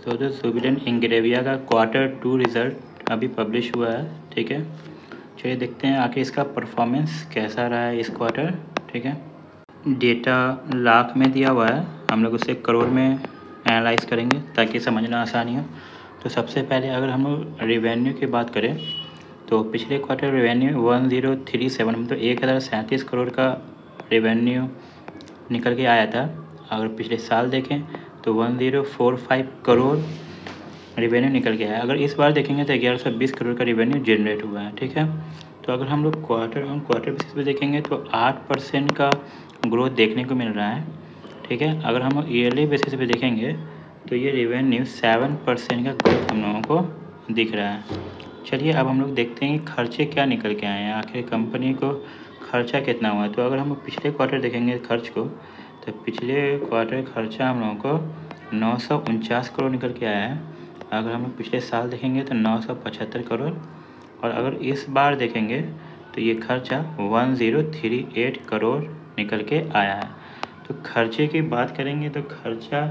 तो जो जुबिलेंट इंग्रेविया का Q2 रिज़ल्ट अभी पब्लिश हुआ है, ठीक है। चलिए देखते हैं आखिर इसका परफॉर्मेंस कैसा रहा है इस क्वार्टर, ठीक है। डेटा लाख में दिया हुआ है, हम लोग उसे करोड़ में एनालाइज करेंगे ताकि समझना आसानी हो। तो सबसे पहले अगर हम लोग रेवेन्यू की बात करें तो पिछले क्वार्टर रेवेन्यू 1037 मतलब 1037 करोड़ का रेवेन्यू निकल के आया था। अगर पिछले साल देखें तो 1045 करोड़ रेवेन्यू निकल के आया। अगर इस बार देखेंगे तो 1120 करोड़ का रेवेन्यू जनरेट हुआ है, ठीक है। तो अगर हम लोग क्वार्टर ऑन क्वार्टर बेसिस पे देखेंगे तो 8% का ग्रोथ देखने को मिल रहा है, ठीक है। अगर हम ईयरली बेसिस पे देखेंगे तो ये रेवेन्यू 7% का ग्रोथ हम लोगों को दिख रहा है। चलिए अब हम लोग देखते हैं कि खर्चे क्या निकल के आए हैं, आखिर कंपनी को खर्चा कितना हुआ है। तो अगर हम पिछले क्वार्टर देखेंगे खर्च को तो पिछले क्वार्टर खर्चा हम लोगों को 949 करोड़ निकल के आया है। अगर हम लोग पिछले साल देखेंगे तो 975 करोड़, और अगर इस बार देखेंगे तो ये खर्चा 1038 करोड़ निकल के आया है। तो खर्चे की बात करेंगे तो खर्चा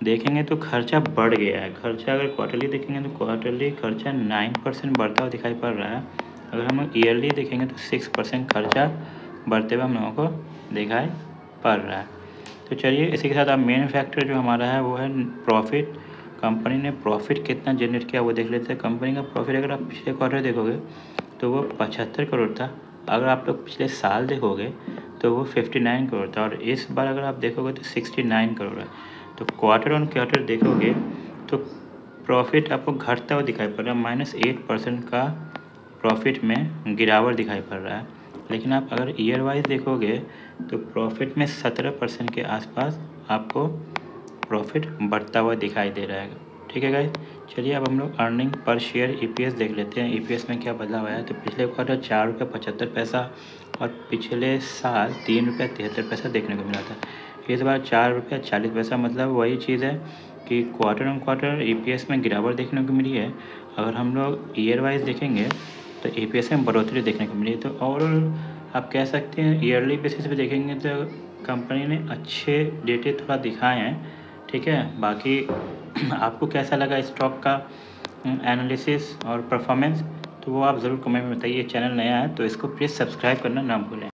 देखेंगे तो खर्चा बढ़ गया है। खर्चा अगर क्वार्टरली देखेंगे तो क्वार्टरली खर्चा 9% बढ़ता हुआ दिखाई पड़ रहा है। अगर हम ईयरली देखेंगे तो 6% खर्चा बढ़ते हुए हम लोगों को दिखाई पड़ रहा है। तो चलिए इसी के साथ अब मेन फैक्टर जो हमारा है वो है प्रॉफिट। कंपनी ने प्रॉफिट कितना जनरेट किया वो देख लेते हैं। कंपनी का प्रॉफिट अगर आप पिछले क्वार्टर देखोगे तो वो 75 करोड़ था। अगर आप लोग पिछले साल देखोगे तो वो 59 करोड़ था, और इस बार अगर आप देखोगे तो 69 करोड़ है। तो क्वार्टर ऑन क्वार्टर देखोगे तो प्रॉफिट आपको घटता हुआ दिखाई पड़ रहा है, -8% का प्रॉफिट में गिरावट दिखाई पड़ रहा है। लेकिन आप अगर ईयर वाइज देखोगे तो प्रॉफिट में 17% के आसपास आपको प्रॉफिट बढ़ता हुआ दिखाई दे रहा है, ठीक है गाइस। चलिए अब हम लोग अर्निंग पर शेयर EPS देख लेते हैं, EPS में क्या बदलाव आया है। तो पिछले क्वार्टर 4.75 रुपये और पिछले साल 3.73 रुपये देखने को मिला था। इस बार 4.40 रुपये, मतलब वही चीज़ है कि क्वार्टर ऑन क्वार्टर EPS में गिरावट देखने को मिली है। अगर हम लोग ईयर वाइज देखेंगे तो EPS में बढ़ोतरी देखने को मिली है। तो ओवरऑल आप कह सकते हैं ईयरली बेसिस पे देखेंगे तो कंपनी ने अच्छे डेटे थोड़ा दिखाए हैं, ठीक है। बाकी आपको कैसा लगा स्टॉक का एनालिसिस और परफॉर्मेंस, तो वो आप ज़रूर कमेंट में बताइए। चैनल नया है तो इसको प्लीज़ सब्सक्राइब करना ना भूलें।